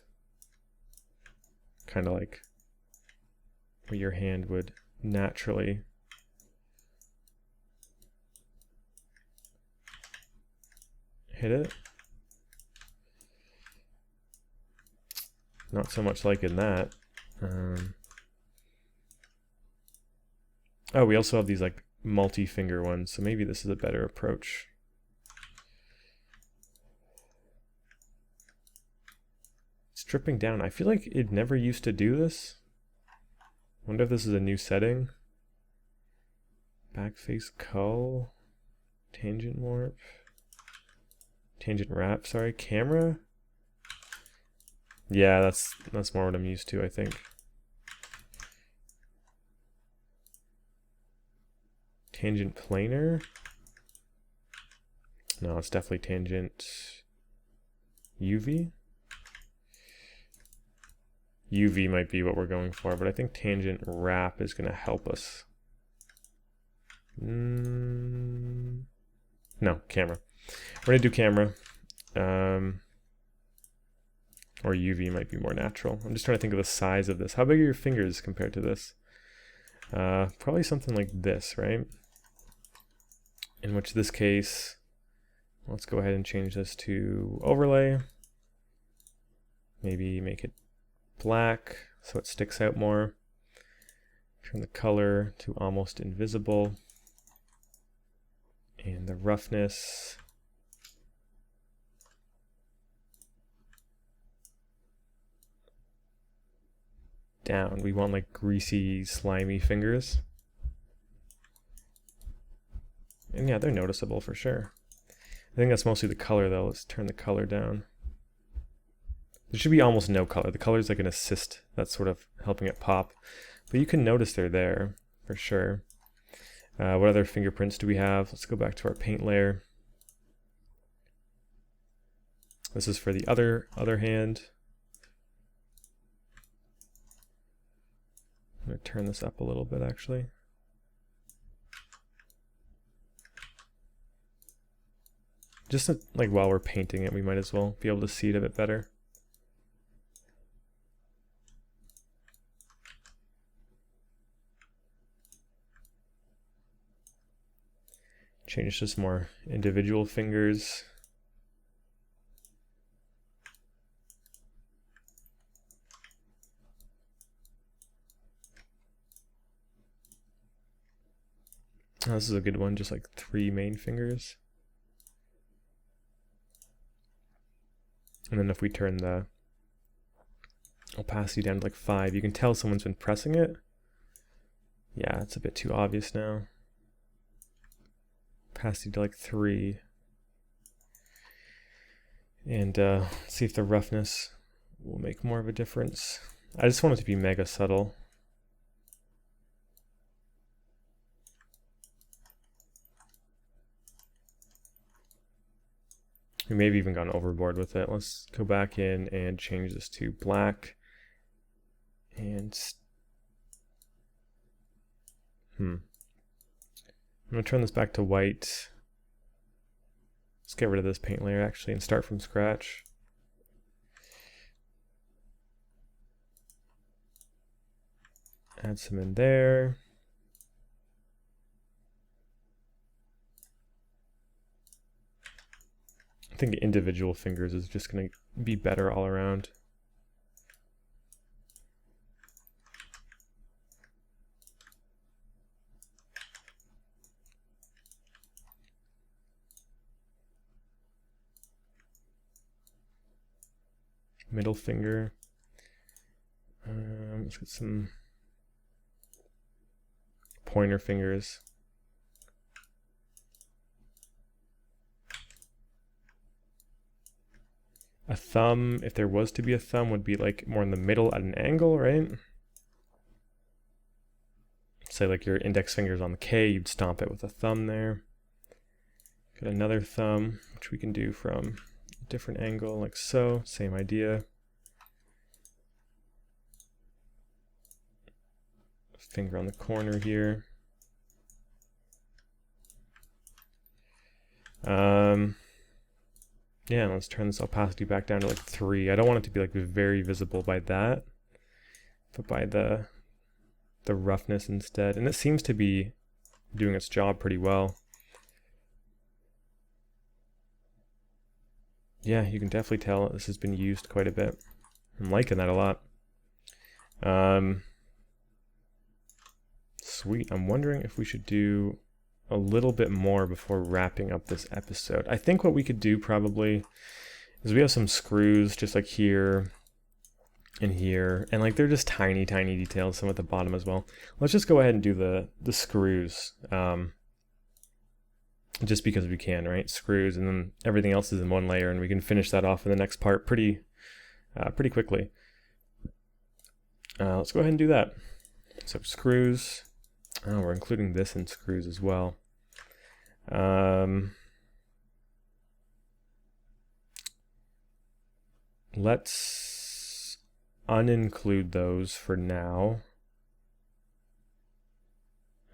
kind of like where your hand would naturally hit it. Not so much like in that. Oh, we also have these like multi-finger ones, so maybe this is a better approach. It's dripping down. I feel like it never used to do this. Wonder if this is a new setting. Backface cull. Tangent warp. Tangent wrap, sorry. Camera? Yeah, that's more what I'm used to, I think. Tangent planar? No, it's definitely tangent UV. UV might be what we're going for, but I think tangent wrap is going to help us. No, camera. We're going to do camera. Or UV might be more natural. I'm just trying to think of the size of this. How big are your fingers compared to this? Probably something like this, right? In which this case, let's go ahead and change this to overlay. Maybe make it black so it sticks out more. Turn the color to almost invisible. And the roughness down. We want like greasy, slimy fingers. And yeah, they're noticeable for sure. I think that's mostly the color though. Let's turn the color down. There should be almost no color. The color is like an assist that's sort of helping it pop. But you can notice they're there for sure. What other fingerprints do we have? Let's go back to our paint layer. This is for the other hand. I'm going to turn this up a little bit actually. Just like while we're painting it, we might as well be able to see it a bit better. Change to some more individual fingers. Oh, this is a good one, just like 3 main fingers. And then if we turn the opacity down to like 5, you can tell someone's been pressing it. Yeah, it's a bit too obvious now. Opacity to like 3. And see if the roughness will make more of a difference. I just want it to be mega subtle. We may have even gone overboard with it. Let's go back in and change this to black. And I'm going to turn this back to white. Let's get rid of this paint layer actually and start from scratch. Add some in there. I think individual fingers is just going to be better all around. Middle finger. Let's get some pointer fingers. A thumb, if there was to be a thumb, would be like more in the middle at an angle, right? Say like your index finger's on the K, you'd stomp it with a thumb there. Got another thumb, which we can do from a different angle, like so, same idea. Finger on the corner here. Yeah, let's turn this opacity back down to like 3. I don't want it to be like very visible by that, but by the roughness instead. And it seems to be doing its job pretty well. Yeah, you can definitely tell this has been used quite a bit. I'm liking that a lot. Sweet. I'm wondering if we should do a little bit more before wrapping up this episode. I think what we could do probably is we have some screws just like here and here, and like they're just tiny details, some at the bottom as well. Let's just go ahead and do the screws, just because we can, right? Screws, and then everything else is in one layer, and we can finish that off in the next part pretty quickly. Let's go ahead and do that. So screws. Oh, we're including this in screws as well. Let's uninclude those for now.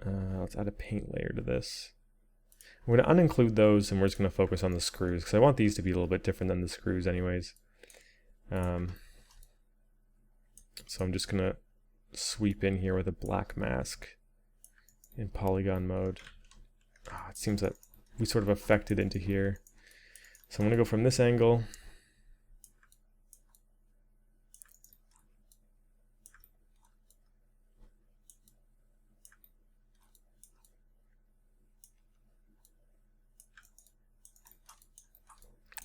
Let's add a paint layer to this. I'm going to uninclude those, and we're just going to focus on the screws because I want these to be a little bit different than the screws anyways. So I'm just going to sweep in here with a black mask in polygon mode. It seems that we sort of affected into here. So I'm going to go from this angle.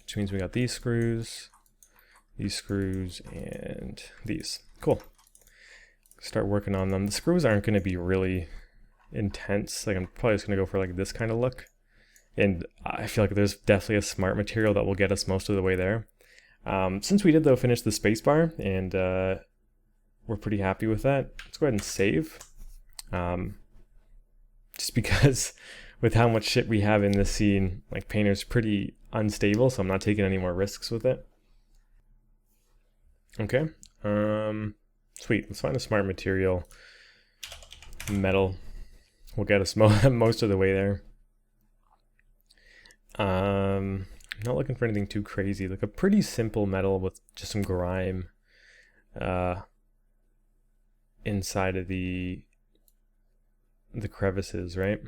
Which means we got these screws, and these. Cool. Start working on them. The screws aren't going to be really intense. Like I'm probably just going to go for like this kind of look. And I feel like there's definitely a smart material that will get us most of the way there. Since we did though finish the spacebar, and we're pretty happy with that, let's go ahead and save. Just because with how much shit we have in this scene, like Painter's pretty unstable, so I'm not taking any more risks with it. Okay. Sweet. Let's find a smart material. Metal will get us most of the way there. Not looking for anything too crazy. Like a pretty simple metal with just some grime inside of the crevices, right?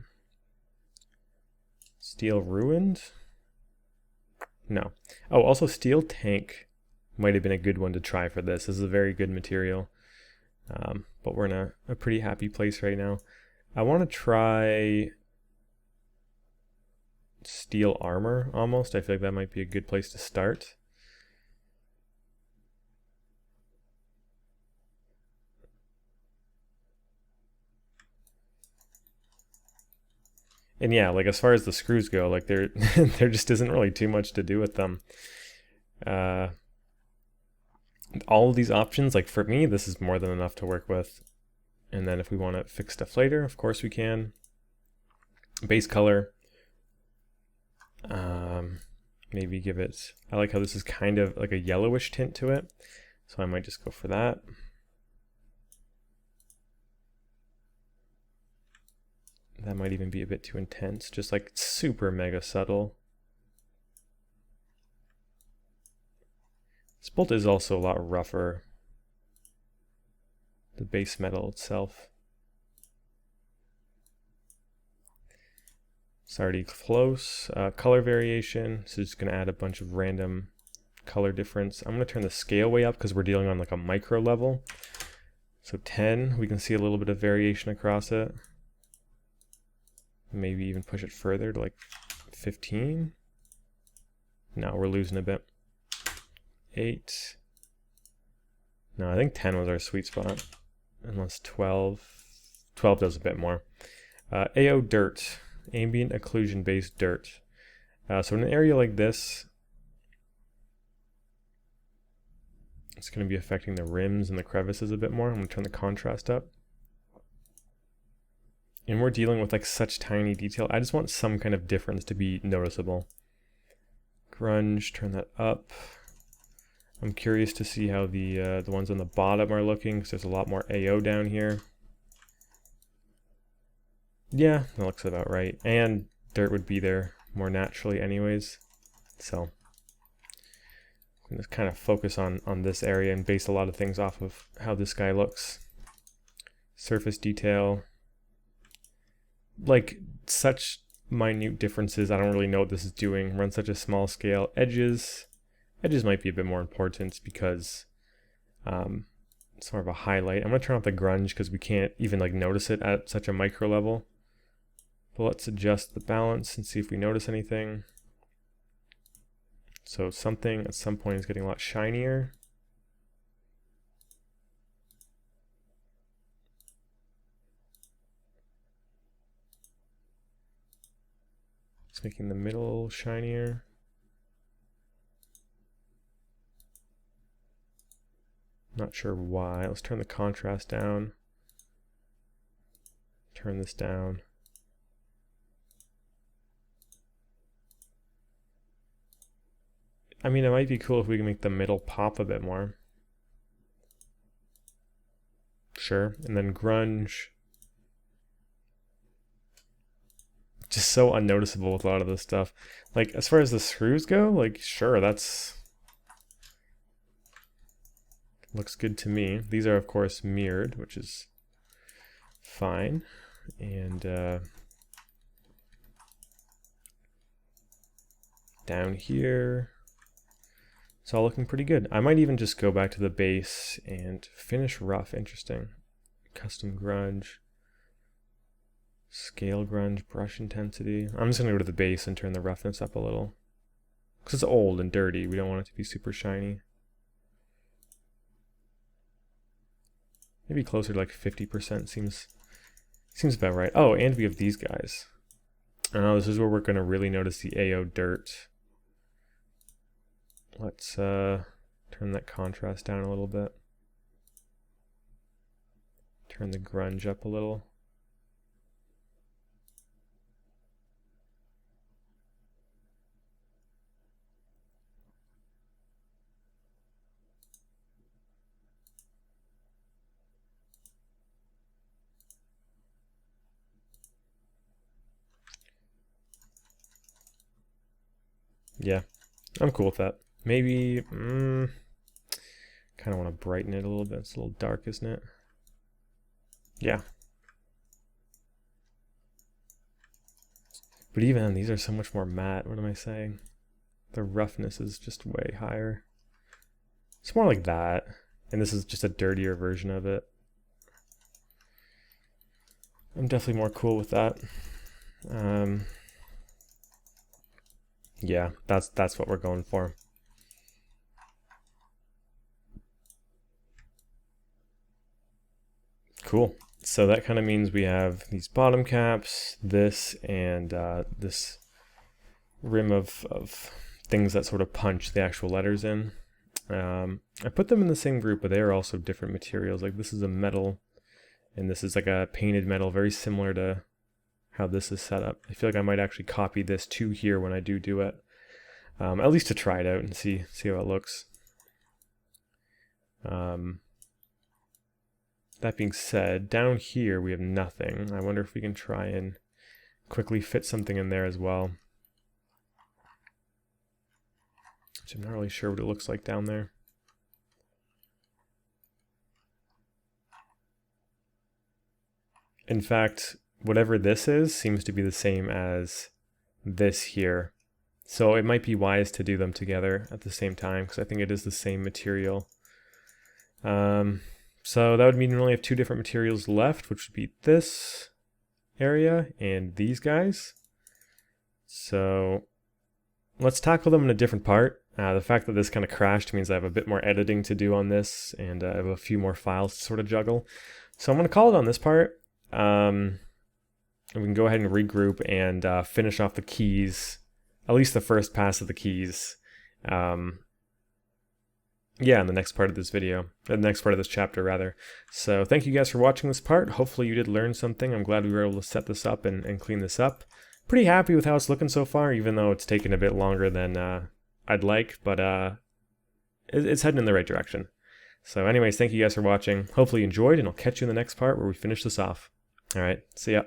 Steel ruined? No. Oh, also steel tank might have been a good one to try for this. This is a very good material. But we're in a pretty happy place right now. I want to try steel armor almost. I feel like that might be a good place to start. And yeah, like as far as the screws go, like there just isn't really too much to do with them. All of these options, like for me, this is more than enough to work with. And then if we want to fix stuff later, of course we can. Base color. Maybe give it, I like how this is kind of like a yellowish tint to it. So I might just go for that. That might even be a bit too intense, just like super mega subtle. This bolt is also a lot rougher, the base metal itself. It's already close. Color variation, so just gonna add a bunch of random color difference. I'm gonna turn the scale way up because we're dealing on like a micro level. So 10, we can see a little bit of variation across it. Maybe even push it further to like 15. No, we're losing a bit. 8. No, I think 10 was our sweet spot. Unless 12. 12 does a bit more. AO dirt. Ambient occlusion based dirt. So in an area like this, it's going to be affecting the rims and the crevices a bit more. I'm going to turn the contrast up. And we're dealing with like such tiny detail. I just want some kind of difference to be noticeable. Grunge, turn that up. I'm curious to see how the ones on the bottom are looking, because there's a lot more AO down here. Yeah, that looks about right. And dirt would be there more naturally anyways. So I'm just kind of focus on this area and base a lot of things off of how this guy looks. Surface detail. Like such minute differences, I don't really know what this is doing. Run such a small scale. Edges might be a bit more important because it's more of a highlight. I'm gonna turn off the grunge because we can't even like notice it at such a micro level. But let's adjust the balance and see if we notice anything. So something at some point is getting a lot shinier. It's making the middle shinier. Not sure why. Let's turn the contrast down. Turn this down. I mean, it might be cool if we can make the middle pop a bit more. Sure. And then grunge. Just so unnoticeable with a lot of this stuff. Like, as far as the screws go, like, sure, that's... looks good to me. These are, of course, mirrored, which is fine. And down here, it's all looking pretty good. I might even just go back to the base and finish rough. Interesting. Custom grunge. Scale grunge, brush intensity. I'm just going to go to the base and turn the roughness up a little. Because it's old and dirty. We don't want it to be super shiny. Maybe closer to like 50% seems about right. Oh, and we have these guys. This is where we're going to really notice the AO dirt. Let's turn that contrast down a little bit. Turn the grunge up a little. Yeah, I'm cool with that. Maybe, kind of want to brighten it a little bit. It's a little dark, isn't it? Yeah. But even then, these are so much more matte. What am I saying? The roughness is just way higher. It's more like that. And this is just a dirtier version of it. I'm definitely more cool with that. Yeah, that's what we're going for. Cool. So that kind of means we have these bottom caps, this, and this rim of things that sort of punch the actual letters in. I put them in the same group, but they are also different materials. Like this is a metal, and this is like a painted metal, very similar to how this is set up. I feel like I might actually copy this to here when I do it, at least to try it out and see how it looks. That being said, down here we have nothing. I wonder if we can try and quickly fit something in there as well. Which I'm not really sure what it looks like down there. In fact, whatever this is seems to be the same as this here. So it might be wise to do them together at the same time, because I think it is the same material. So that would mean we only have two different materials left, which would be this area and these guys. So let's tackle them in a different part. The fact that this kind of crashed means I have a bit more editing to do on this, and I have a few more files to sort of juggle. So I'm going to call it on this part. We can go ahead and regroup and finish off the keys, at least the first pass of the keys. Yeah, in the next part of this video, the next part of this chapter rather. So thank you guys for watching this part. Hopefully you did learn something. I'm glad we were able to set this up and clean this up. Pretty happy with how it's looking so far, even though it's taken a bit longer than I'd like, but it's heading in the right direction. So anyways, thank you guys for watching. Hopefully you enjoyed, and I'll catch you in the next part where we finish this off. All right, see ya.